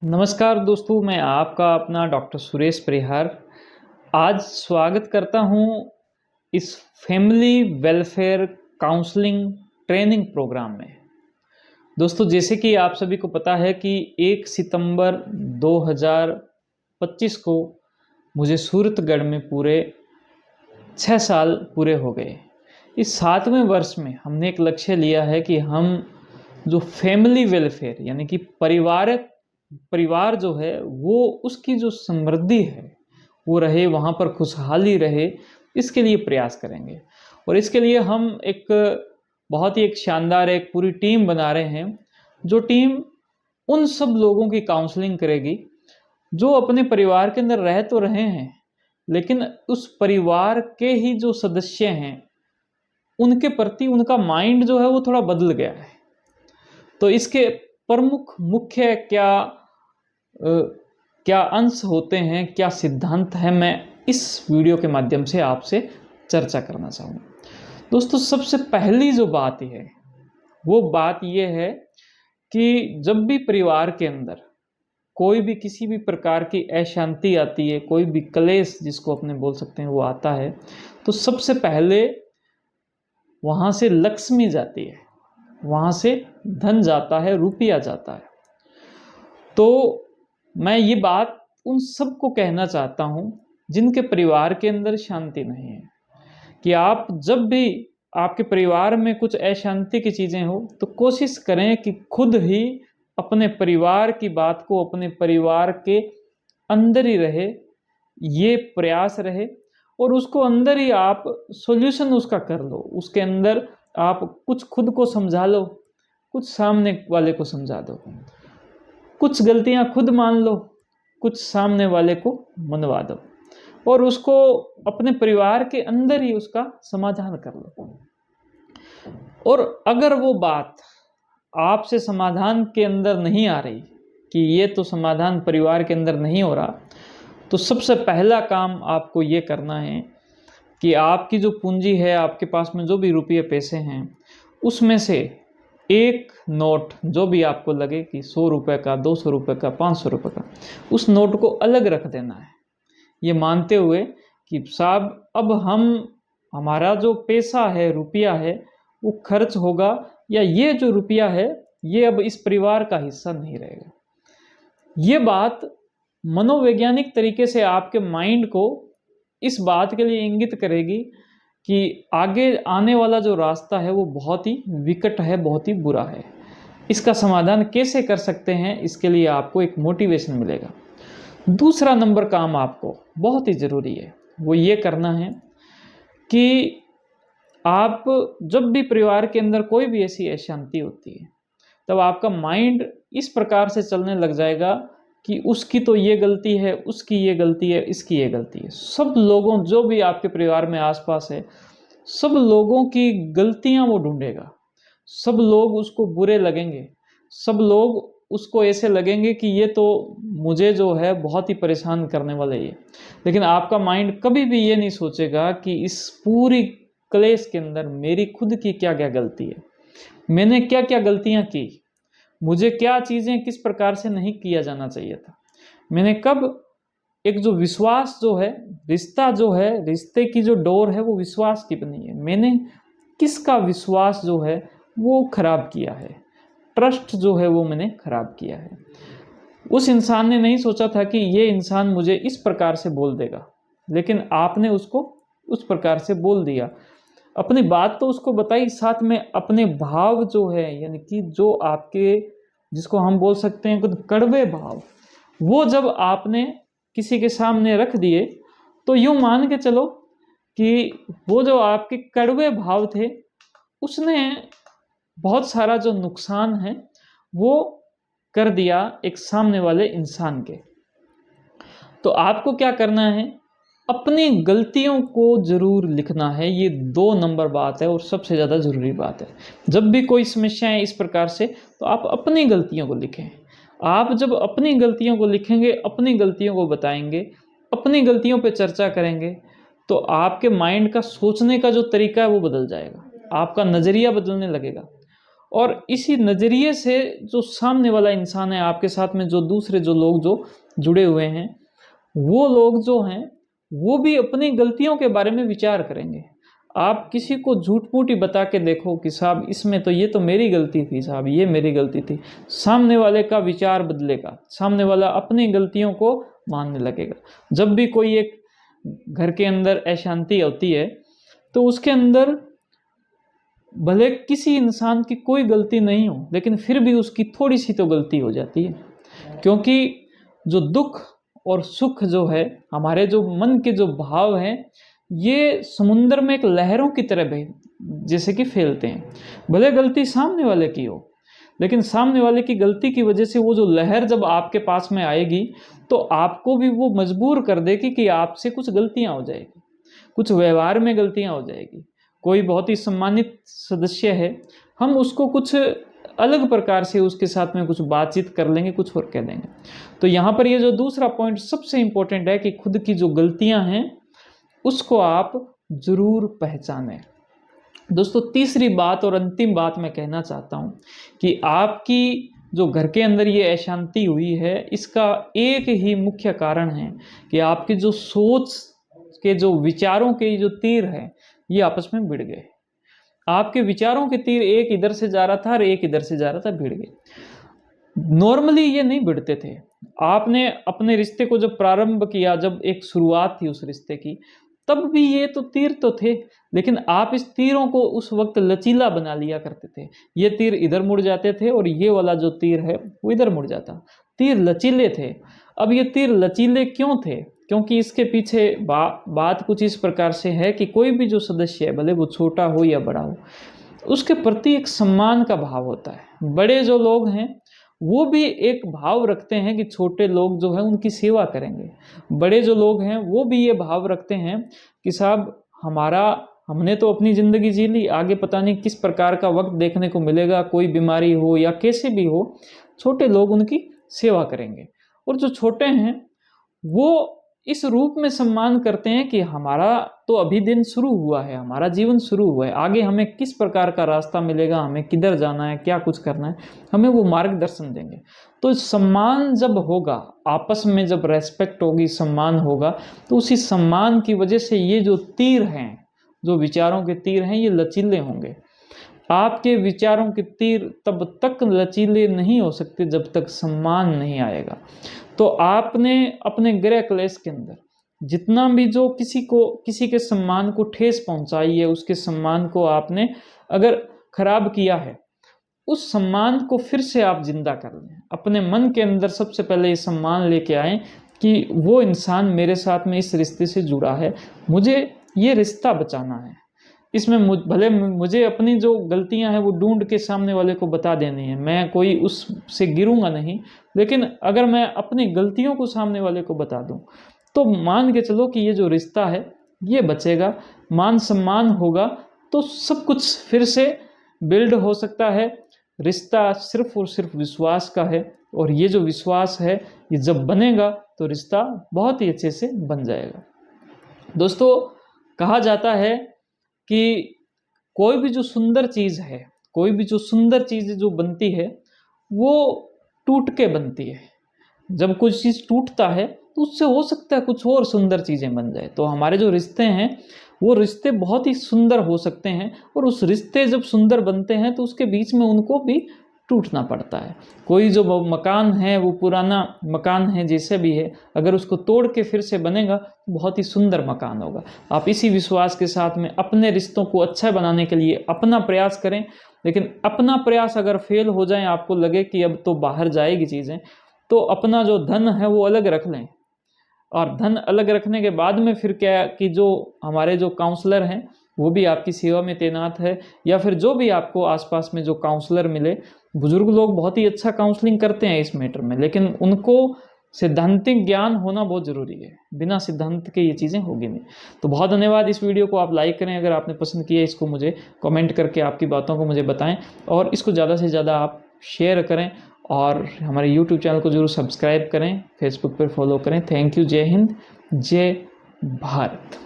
नमस्कार दोस्तों, मैं आपका अपना डॉक्टर सुरेश परिहार आज स्वागत करता हूं इस family welfare counselling training programme में। दोस्तों, जैसे कि आप सभी को पता है कि 1 सितंबर 2025 को मुझे सूरतगढ़ में पूरे 6 साल पूरे हो गए। इस 7वें वर्ष में हमने एक लक्ष्य लिया है कि हम जो फैमिली वेलफेयर यानी कि परिवार जो है वो उसकी जो समृद्धि है वो रहे, वहाँ पर खुशहाली रहे, इसके लिए प्रयास करेंगे। और इसके लिए हम एक बहुत ही एक शानदार एक पूरी टीम बना रहे हैं, जो टीम उन सब लोगों की काउंसलिंग करेगी जो अपने परिवार के अंदर रह तो रहे हैं, लेकिन उस परिवार के ही जो सदस्य हैं उनके प्रति उनका माइंड जो है वो थोड़ा बदल गया है। तो इसके प्रमुख मुख्य क्या अंश होते हैं, क्या सिद्धांत है, मैं इस वीडियो के माध्यम से आपसे चर्चा करना चाहूँगा। दोस्तों, सबसे पहली जो बात है वो बात ये है कि जब भी परिवार के अंदर कोई भी किसी भी प्रकार की अशांति आती है, कोई भी क्लेश जिसको अपने बोल सकते हैं वो आता है, तो सबसे पहले वहाँ से लक्ष्मी जाती है, वहाँ से धन जाता है, रुपया जाता है। तो मैं ये बात उन सबको कहना चाहता हूँ जिनके परिवार के अंदर शांति नहीं है, कि आप जब भी आपके परिवार में कुछ अशांति की चीज़ें हो तो कोशिश करें कि खुद ही अपने परिवार की बात को अपने परिवार के अंदर ही रहे, ये प्रयास रहे, और उसको अंदर ही आप सॉल्यूशन उसका कर लो। उसके अंदर आप कुछ खुद को समझा लो, कुछ सामने वाले को समझा दो, कुछ गलतियां खुद मान लो, कुछ सामने वाले को मनवा दो, और उसको अपने परिवार के अंदर ही उसका समाधान कर लो। और अगर वो बात आपसे समाधान के अंदर नहीं आ रही, कि ये तो समाधान परिवार के अंदर नहीं हो रहा, तो सबसे पहला काम आपको ये करना है कि आपकी जो पूंजी है, आपके पास में जो भी रुपये पैसे हैं, उसमें से एक नोट जो भी आपको लगे कि 100 रुपये का, 200 रुपये का, 500 रुपये का, उस नोट को अलग रख देना है, ये मानते हुए कि साहब अब हमारा जो पैसा है, रुपया है, वो खर्च होगा, या ये जो रुपया है ये अब इस परिवार का हिस्सा नहीं रहेगा। ये बात मनोवैज्ञानिक तरीके से आपके माइंड को इस बात के लिए इंगित करेगी कि आगे आने वाला जो रास्ता है वो बहुत ही विकट है, बहुत ही बुरा है। इसका समाधान कैसे कर सकते हैं, इसके लिए आपको एक मोटिवेशन मिलेगा। दूसरा नंबर काम आपको बहुत ही ज़रूरी है, वो ये करना है कि आप जब भी परिवार के अंदर कोई भी ऐसी अशांति होती है, तब आपका माइंड इस प्रकार से चलने लग जाएगा कि उसकी तो ये गलती है, उसकी ये गलती है, इसकी ये गलती है। सब लोगों, जो भी आपके परिवार में आसपास है, सब लोगों की गलतियां वो ढूंढेगा, सब लोग उसको बुरे लगेंगे, सब लोग उसको ऐसे लगेंगे कि ये तो मुझे जो है बहुत ही परेशान करने वाला है। लेकिन आपका माइंड कभी भी ये नहीं सोचेगा कि इस पूरी क्लेश के अंदर मेरी खुद की क्या क्या गलती है, मैंने क्या क्या गलतियां की, मुझे क्या चीज़ें किस प्रकार से नहीं किया जाना चाहिए था, मैंने कब एक जो विश्वास जो है, रिश्ता जो है, रिश्ते की जो डोर है वो विश्वास की बनी है, मैंने किसका विश्वास जो है वो खराब किया है, ट्रस्ट जो है वो मैंने खराब किया है। उस इंसान ने नहीं सोचा था कि ये इंसान मुझे इस प्रकार से बोल देगा, लेकिन आपने उसको उस प्रकार से बोल दिया। अपनी बात तो उसको बताई, साथ में अपने भाव जो है, यानी कि जो आपके, जिसको हम बोल सकते हैं कुछ कड़वे भाव, वो जब आपने किसी के सामने रख दिए, तो यूं मान के चलो कि वो जो आपके कड़वे भाव थे उसने बहुत सारा जो नुकसान है वो कर दिया एक सामने वाले इंसान के। तो आपको क्या करना है, अपनी गलतियों को जरूर लिखना है। ये 2 नंबर बात है और सबसे ज़्यादा ज़रूरी बात है। जब भी कोई समस्याएं इस प्रकार से, तो आप अपनी गलतियों को लिखें। आप जब अपनी गलतियों को लिखेंगे, अपनी गलतियों को बताएंगे, अपनी गलतियों पे चर्चा करेंगे, तो आपके माइंड का सोचने का जो तरीका है वो बदल जाएगा, आपका नज़रिया बदलने लगेगा। और इसी नज़रिए से जो सामने वाला इंसान है, आपके साथ में जो दूसरे जो लोग जो जुड़े हुए हैं, वो लोग जो हैं वो भी अपनी गलतियों के बारे में विचार करेंगे। आप किसी को झूठ मूठ ही बता के देखो कि साहब इसमें तो ये तो मेरी गलती थी, साहब ये मेरी गलती थी, सामने वाले का विचार बदलेगा, सामने वाला अपनी गलतियों को मानने लगेगा। जब भी कोई एक घर के अंदर अशांति होती है तो उसके अंदर भले किसी इंसान की कोई गलती नहीं हो, लेकिन फिर भी उसकी थोड़ी सी तो गलती हो जाती है, क्योंकि जो दुख और सुख जो है, हमारे जो मन के जो भाव हैं, ये समुद्र में एक लहरों की तरह जैसे कि फैलते हैं। भले गलती सामने वाले की हो, लेकिन सामने वाले की गलती की वजह से वो जो लहर जब आपके पास में आएगी तो आपको भी वो मजबूर कर देगी कि आपसे कुछ गलतियां हो जाएगी, कुछ व्यवहार में गलतियां हो जाएगी। कोई बहुत ही सम्मानित सदस्य है, हम उसको कुछ अलग प्रकार से उसके साथ में कुछ बातचीत कर लेंगे, कुछ और कह देंगे। तो यहाँ पर ये जो दूसरा पॉइंट सबसे इम्पोर्टेंट है कि खुद की जो गलतियां हैं उसको आप जरूर पहचानें। दोस्तों, तीसरी बात और अंतिम बात मैं कहना चाहता हूँ कि आपकी जो घर के अंदर ये अशांति हुई है, इसका एक ही मुख्य कारण है कि आपकी जो सोच के जो विचारों के जो तीर हैं ये आपस में भिड़ गए। आपके विचारों के तीर एक इधर से जा रहा था और एक इधर से जा रहा था, भिड़ गए। नॉर्मली ये नहीं भिड़ते थे। आपने अपने रिश्ते को जब प्रारंभ किया, जब एक शुरुआत थी उस रिश्ते की, तब भी ये तो तीर तो थे, लेकिन आप इस तीरों को उस वक्त लचीला बना लिया करते थे। ये तीर इधर मुड़ जाते थे और ये वाला जो तीर है वो इधर मुड़ जाता। तीर लचीले थे। अब ये तीर लचीले क्यों थे? क्योंकि इसके पीछे बात कुछ इस प्रकार से है कि कोई भी जो सदस्य है, भले वो छोटा हो या बड़ा हो, उसके प्रति एक सम्मान का भाव होता है। बड़े जो लोग हैं वो भी एक भाव रखते हैं कि छोटे लोग जो हैं उनकी सेवा करेंगे। बड़े जो लोग हैं वो भी ये भाव रखते हैं कि साहब हमने तो अपनी ज़िंदगी जी ली, आगे पता नहीं किस प्रकार का वक्त देखने को मिलेगा, कोई बीमारी हो या कैसे भी हो, छोटे लोग उनकी सेवा करेंगे। और जो छोटे हैं वो इस रूप में सम्मान करते हैं कि हमारा तो अभी दिन शुरू हुआ है, हमारा जीवन शुरू हुआ है, आगे हमें किस प्रकार का रास्ता मिलेगा, हमें किधर जाना है, क्या कुछ करना है, हमें वो मार्गदर्शन देंगे। तो सम्मान जब होगा, आपस में जब रेस्पेक्ट होगी, सम्मान होगा, तो उसी सम्मान की वजह से ये जो तीर हैं, जो विचारों के तीर हैं, ये लचीले होंगे। आपके विचारों के तीर तब तक लचीले नहीं हो सकते जब तक सम्मान नहीं आएगा। तो आपने अपने गृह क्लेश के अंदर जितना भी जो किसी के सम्मान को ठेस पहुंचाई है, उसके सम्मान को आपने अगर खराब किया है, उस सम्मान को फिर से आप जिंदा कर लें। अपने मन के अंदर सबसे पहले ये सम्मान लेके आएं कि वो इंसान मेरे साथ में इस रिश्ते से जुड़ा है, मुझे ये रिश्ता बचाना है। इसमें भले मुझे अपनी जो गलतियां हैं वो ढूंढ के सामने वाले को बता देनी है, मैं कोई उससे गिरूंगा नहीं, लेकिन अगर मैं अपनी गलतियों को सामने वाले को बता दूं तो मान के चलो कि ये जो रिश्ता है ये बचेगा, मान सम्मान होगा, तो सब कुछ फिर से बिल्ड हो सकता है। रिश्ता सिर्फ और सिर्फ विश्वास का है, और ये जो विश्वास है ये जब बनेगा तो रिश्ता बहुत ही अच्छे से बन जाएगा। दोस्तों, कहा जाता है कि कोई भी जो सुंदर चीज़ है, कोई भी जो सुंदर चीज़ जो बनती है वो टूट के बनती है। जब कुछ चीज़ टूटता है तो उससे हो सकता है कुछ और सुंदर चीज़ें बन जाए। तो हमारे जो रिश्ते हैं वो रिश्ते बहुत ही सुंदर हो सकते हैं, और उस रिश्ते जब सुंदर बनते हैं तो उसके बीच में उनको भी टूटना पड़ता है। कोई जो मकान है, वो पुराना मकान है जैसे भी है, अगर उसको तोड़ के फिर से बनेगा तो बहुत ही सुंदर मकान होगा। आप इसी विश्वास के साथ में अपने रिश्तों को अच्छा बनाने के लिए अपना प्रयास करें, लेकिन अपना प्रयास अगर फेल हो जाए, आपको लगे कि अब तो बाहर जाएगी चीज़ें, तो अपना जो धन है वो अलग रख लें। और धन अलग रखने के बाद में फिर क्या कि जो हमारे जो काउंसलर हैं वो भी आपकी सेवा में तैनात है, या फिर जो भी आपको आसपास में जो काउंसलर मिले, बुजुर्ग लोग बहुत ही अच्छा काउंसलिंग करते हैं इस मैटर में, लेकिन उनको सिद्धांतिक ज्ञान होना बहुत ज़रूरी है। बिना सिद्धांत के ये चीज़ें होगी नहीं। तो बहुत धन्यवाद। इस वीडियो को आप लाइक करें, अगर आपने पसंद किया इसको मुझे कमेंट करके आपकी बातों को मुझे बताएं, और इसको ज़्यादा से ज़्यादा आप शेयर करें, और हमारे यूट्यूब चैनल को जरूर सब्सक्राइब करें, फेसबुक पर फॉलो करें। Thank you. जय हिंद, जय भारत।